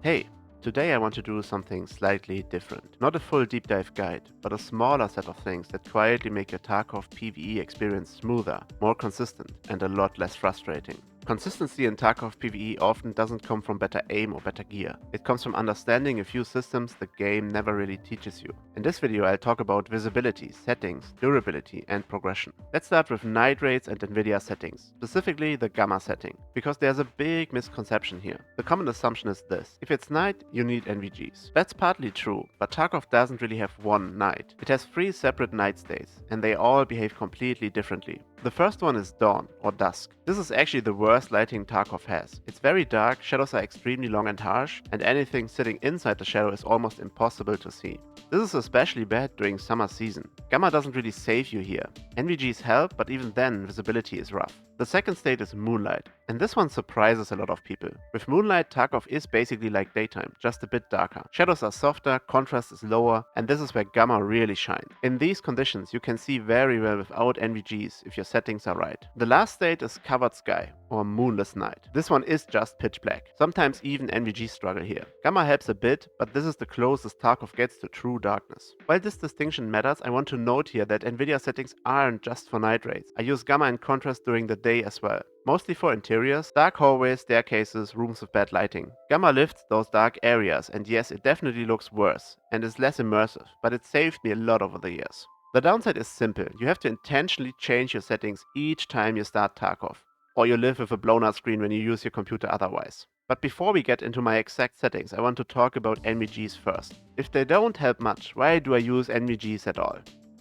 Hey, today I want to do something slightly different. Not a full deep dive guide, but a smaller set of things that quietly make your Tarkov PvE experience smoother, more consistent, and a lot less frustrating. Consistency in Tarkov PvE often doesn't come from better aim or better gear. It comes from understanding a few systems the game never really teaches you. In this video I'll talk about visibility, settings, durability, and progression. Let's start with night rates and NVIDIA settings, specifically the gamma setting, because there's a big misconception here. The common assumption is this: if it's night, you need NVGs. That's partly true, but Tarkov doesn't really have one night. It has 3 separate night states, and they all behave completely differently. The first one is dawn, or dusk. This is actually the worst lighting Tarkov has. It's very dark, shadows are extremely long and harsh, and anything sitting inside the shadow is almost impossible to see. This is especially bad during summer season. Gamma doesn't really save you here. NVGs help, but even then visibility is rough. The second state is moonlight, and this one surprises a lot of people. With moonlight, Tarkov is basically like daytime, just a bit darker. Shadows are softer, contrast is lower, and this is where gamma really shines. In these conditions, you can see very well without NVGs if your settings are right. The last state is covered sky, or moonless night. This one is just pitch black. Sometimes even NVGs struggle here. Gamma helps a bit, but this is the closest Tarkov gets to true darkness. While this distinction matters, I want to note here that NVIDIA settings aren't just for night rates. I use gamma and contrast during the day as well. Mostly for interiors, dark hallways, staircases, rooms with bad lighting. Gamma lifts those dark areas, and yes, it definitely looks worse and is less immersive, but it saved me a lot over the years. The downside is simple: you have to intentionally change your settings each time you start Tarkov, or you live with a blown out screen when you use your computer otherwise. But before we get into my exact settings, I want to talk about NVGs first. If they don't help much, why do I use NVGs at all?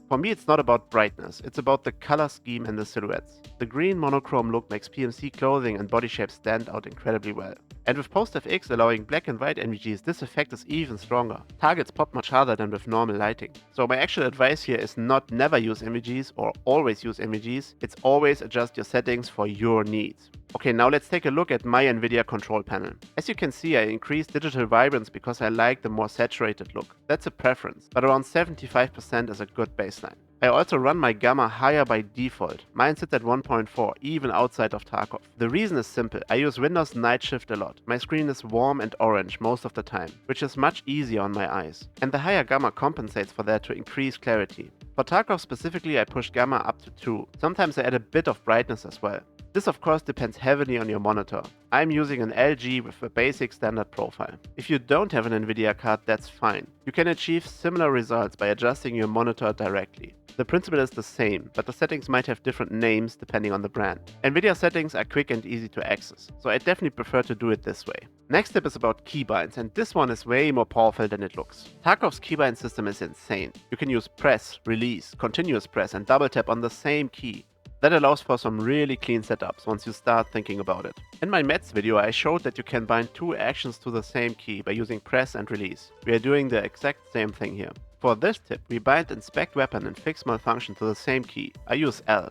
For me, it's not about brightness, it's about the color scheme and the silhouettes. The green monochrome look makes PMC clothing and body shapes stand out incredibly well. And with PostFX allowing black and white NVGs, this effect is even stronger. Targets pop much harder than with normal lighting. So my actual advice here is not never use NVGs or always use NVGs, it's always adjust your settings for your needs. Okay, now let's take a look at my NVIDIA control panel. As you can see, I increased digital vibrance because I like the more saturated look. That's a preference, but around 75% is a good baseline. I also run my gamma higher by default. Mine sits at 1.4, even outside of Tarkov. The reason is simple: I use Windows Night Shift a lot. My screen is warm and orange most of the time, which is much easier on my eyes. And the higher gamma compensates for that to increase clarity. For Tarkov specifically, I push gamma up to 2. Sometimes I add a bit of brightness as well. This of course depends heavily on your monitor. I'm using an LG with a basic standard profile. If you don't have an NVIDIA card, that's fine. You can achieve similar results by adjusting your monitor directly. The principle is the same, but the settings might have different names depending on the brand. NVIDIA settings are quick and easy to access, so I definitely prefer to do it this way. Next tip is about keybinds, and this one is way more powerful than it looks. Tarkov's keybind system is insane. You can use press, release, continuous press, and double tap on the same key. That allows for some really clean setups once you start thinking about it. In my Mets video I showed that you can bind 2 actions to the same key by using press and release. We are doing the exact same thing here. For this tip, we bind inspect weapon and fix malfunction to the same key. I use L.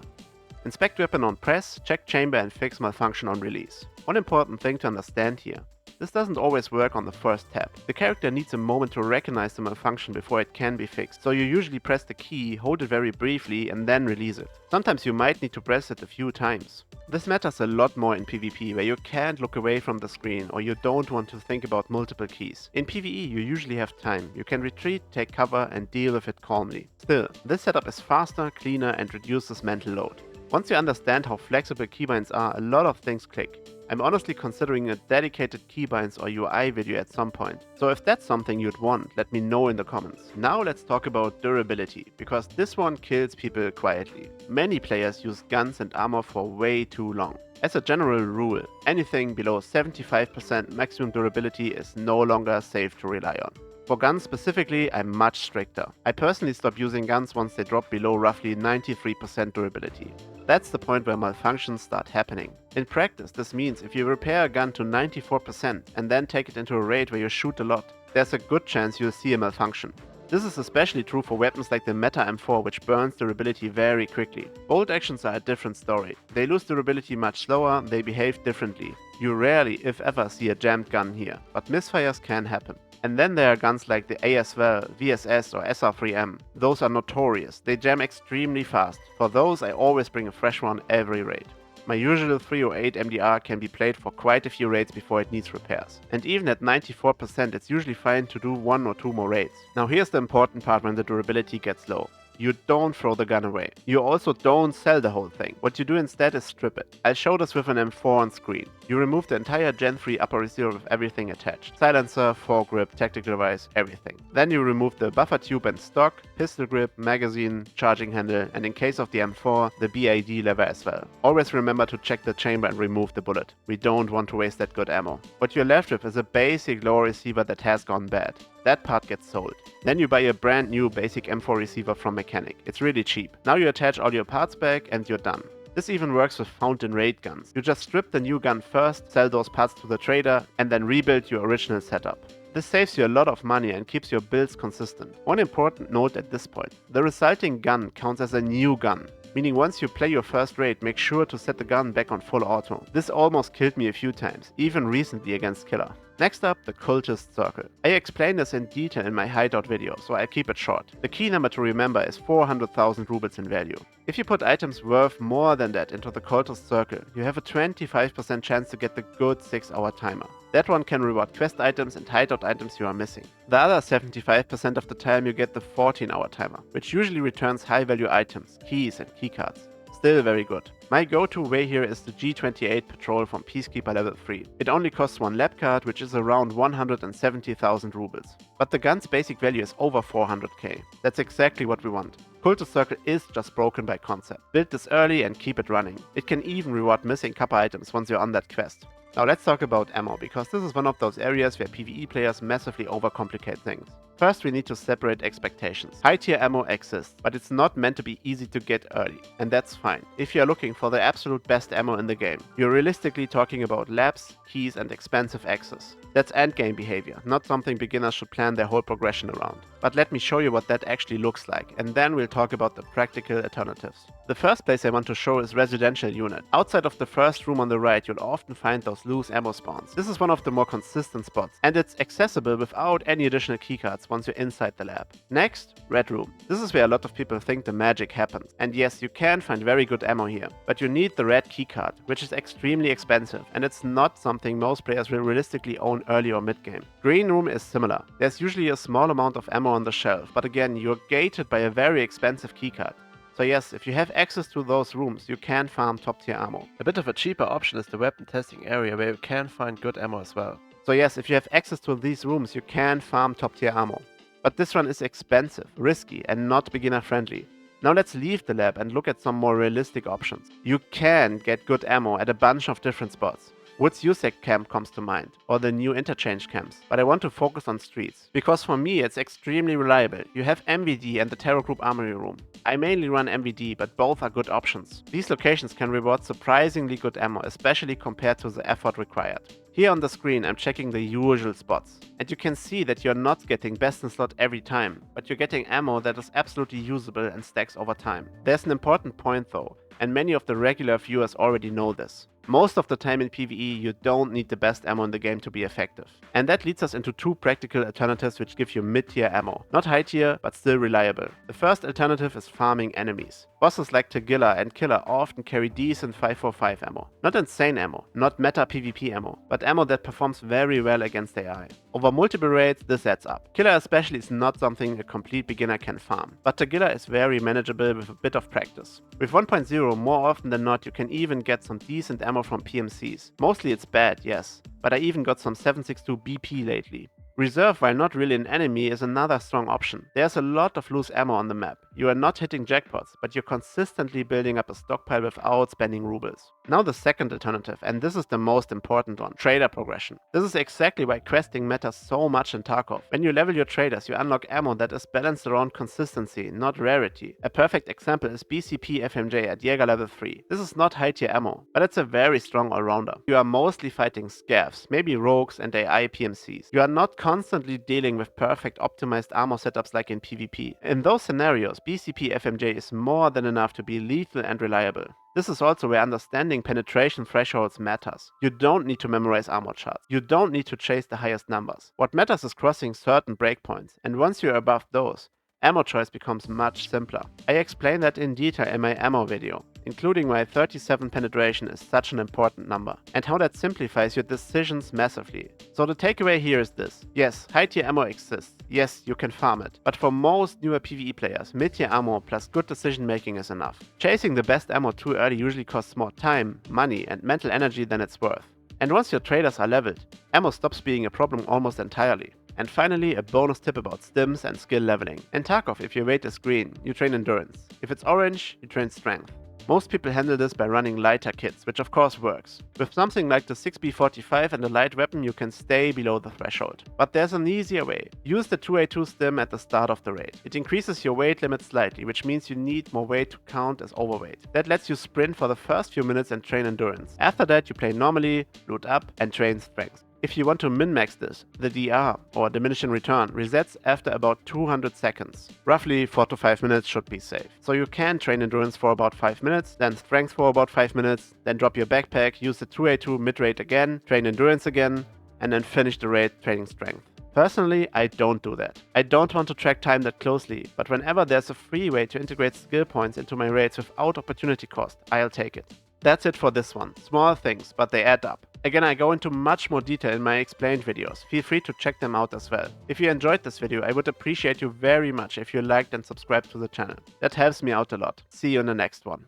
Inspect weapon on press, check chamber and fix malfunction on release. One important thing to understand here: this doesn't always work on the first tap. The character needs a moment to recognize the malfunction before it can be fixed, so you usually press the key, hold it very briefly, and then release it. Sometimes you might need to press it a few times. This matters a lot more in PvP, where you can't look away from the screen or you don't want to think about multiple keys. In PvE you usually have time. You can retreat, take cover, and deal with it calmly. Still, this setup is faster, cleaner, and reduces mental load. Once you understand how flexible keybinds are, a lot of things click. I'm honestly considering a dedicated keybinds or UI video at some point, so if that's something you'd want, let me know in the comments. Now let's talk about durability, because this one kills people quietly. Many players use guns and armor for way too long. As a general rule, anything below 75% maximum durability is no longer safe to rely on. For guns specifically, I'm much stricter. I personally stop using guns once they drop below roughly 93% durability. That's the point where malfunctions start happening. In practice, this means if you repair a gun to 94% and then take it into a raid where you shoot a lot, there's a good chance you'll see a malfunction. This is especially true for weapons like the Meta M4, which burns durability very quickly. Bolt actions are a different story. They lose durability much slower, they behave differently. You rarely, if ever, see a jammed gun here, but misfires can happen. And then there are guns like the ASVL, VSS or SR3M. Those are notorious, they jam extremely fast. For those I always bring a fresh one every raid. My usual 308 MDR can be played for quite a few raids before it needs repairs. And even at 94% it's usually fine to do 1 or 2 more raids. Now here's the important part when the durability gets low. You don't throw the gun away. You also don't sell the whole thing. What you do instead is strip it. I'll show this with an M4 on screen. You remove the entire Gen 3 upper receiver with everything attached. Silencer, foregrip, tactical device, everything. Then you remove the buffer tube and stock, pistol grip, magazine, charging handle, and in case of the M4, the BID lever as well. Always remember to check the chamber and remove the bullet. We don't want to waste that good ammo. What you're left with is a basic lower receiver that has gone bad. That part gets sold. Then you buy a brand new basic M4 receiver from Mechanic. It's really cheap. Now you attach all your parts back and you're done. This even works with found-in raid guns. You just strip the new gun first, sell those parts to the trader, and then rebuild your original setup. This saves you a lot of money and keeps your builds consistent. One important note at this point: the resulting gun counts as a new gun. Meaning once you play your first raid, make sure to set the gun back on full auto. This almost killed me a few times, even recently against Killer. Next up, the Cultist Circle. I explained this in detail in my hideout video, so I'll keep it short. The key number to remember is 400,000 rubles in value. If you put items worth more than that into the Cultist Circle, you have a 25% chance to get the good 6-hour timer. That one can reward quest items and hideout items you are missing. The other 75% of the time you get the 14-hour timer, which usually returns high value items, keys and keycards. Still very good. My go-to way here is the G28 patrol from Peacekeeper level 3. It only costs 1 lab card, which is around 170,000 rubles. But the gun's basic value is over 400k. That's exactly what we want. Cultist Circle is just broken by concept. Build this early and keep it running. It can even reward missing copper items once you're on that quest. Now let's talk about ammo, because this is one of those areas where PvE players massively overcomplicate things. First, we need to separate expectations. High tier ammo exists, but it's not meant to be easy to get early, and that's fine. If you're looking for the absolute best ammo in the game, you're realistically talking about labs, keys and expensive access. That's endgame behavior, not something beginners should plan their whole progression around. But let me show you what that actually looks like, and then we'll talk about the practical alternatives. The first place I want to show is residential unit. Outside of the first room on the right, you'll often find those loose ammo spawns. This is one of the more consistent spots, and it's accessible without any additional keycards once you're inside the lab. Next, red room. This is where a lot of people think the magic happens. And yes, you can find very good ammo here, but you need the red keycard, which is extremely expensive, and it's not something most players will realistically own early or mid game. Green room is similar. There's usually a small amount of ammo on the shelf, but again, you're gated by a very expensive keycard. So yes, if you have access to those rooms, you can farm top tier ammo. A bit of a cheaper option is the weapon testing area, where you can find good ammo as well. So yes, if you have access to these rooms, you can farm top tier ammo. But this one is expensive, risky and not beginner friendly. Now let's leave the lab and look at some more realistic options. You can get good ammo at a bunch of different spots. Woods USEC camp comes to mind, or the new interchange camps, but I want to focus on streets. Because for me it's extremely reliable. You have MVD and the Terror Group Armory Room. I mainly run MVD, but both are good options. These locations can reward surprisingly good ammo, especially compared to the effort required. Here on the screen I'm checking the usual spots, and you can see that you're not getting best in slot every time, but you're getting ammo that is absolutely usable and stacks over time. There's an important point though, and many of the regular viewers already know this. Most of the time in PvE you don't need the best ammo in the game to be effective. And that leads us into two practical alternatives which give you mid-tier ammo. Not high tier, but still reliable. The first alternative is farming enemies. Bosses like Tagilla and Killer often carry decent 545 ammo. Not insane ammo, not meta PvP ammo, but ammo that performs very well against AI. Over multiple raids this adds up. Killer especially is not something a complete beginner can farm, but Tagilla is very manageable with a bit of practice. With 1.0 more often than not you can even get some decent ammo from PMCs. Mostly it's bad, yes, but I even got some 7.62 BP lately. Reserve, while not really an enemy, is another strong option. There's a lot of loose ammo on the map. You are not hitting jackpots, but you're consistently building up a stockpile without spending rubles. Now the second alternative, and this is the most important one, trader progression. This is exactly why questing matters so much in Tarkov. When you level your traders, you unlock ammo that is balanced around consistency, not rarity. A perfect example is BCP FMJ at Jäger level 3. This is not high tier ammo, but it's a very strong all-rounder. You are mostly fighting scavs, maybe rogues and AI PMCs. You are not constantly dealing with perfect optimized armor setups like in PvP. In those scenarios, BCP FMJ is more than enough to be lethal and reliable. This is also where understanding penetration thresholds matters. You don't need to memorize armor charts. You don't need to chase the highest numbers. What matters is crossing certain breakpoints, and once you're above those, ammo choice becomes much simpler. I explain that in detail in my ammo video. including why 37 penetration is such an important number, and how that simplifies your decisions massively. So the takeaway here is this. Yes, high tier ammo exists. Yes, you can farm it. But for most newer PvE players, mid tier ammo plus good decision making is enough. Chasing the best ammo too early usually costs more time, money, and mental energy than it's worth. And once your traders are leveled, ammo stops being a problem almost entirely. And finally, a bonus tip about stims and skill leveling. In Tarkov, if your weight is green, you train endurance. If it's orange, you train strength. Most people handle this by running lighter kits, which of course works. With something like the 6B45 and a light weapon, you can stay below the threshold. But there's an easier way. Use the 2A2 stim at the start of the raid. It increases your weight limit slightly, which means you need more weight to count as overweight. That lets you sprint for the first few minutes and train endurance. After that, you play normally, loot up, and train strength. If you want to min-max this, the DR, or diminishing return, resets after about 200 seconds. Roughly 4 to 5 minutes should be safe. So you can train endurance for about 5 minutes, then strength for about 5 minutes, then drop your backpack, use the 2A2 mid-rate again, train endurance again, and then finish the raid training strength. Personally, I don't do that. I don't want to track time that closely, but whenever there's a free way to integrate skill points into my raids without opportunity cost, I'll take it. That's it for this one. Small things, but they add up. Again, I go into much more detail in my explained videos. Feel free to check them out as well. If you enjoyed this video, I would appreciate you very much if you liked and subscribed to the channel. That helps me out a lot. See you in the next one.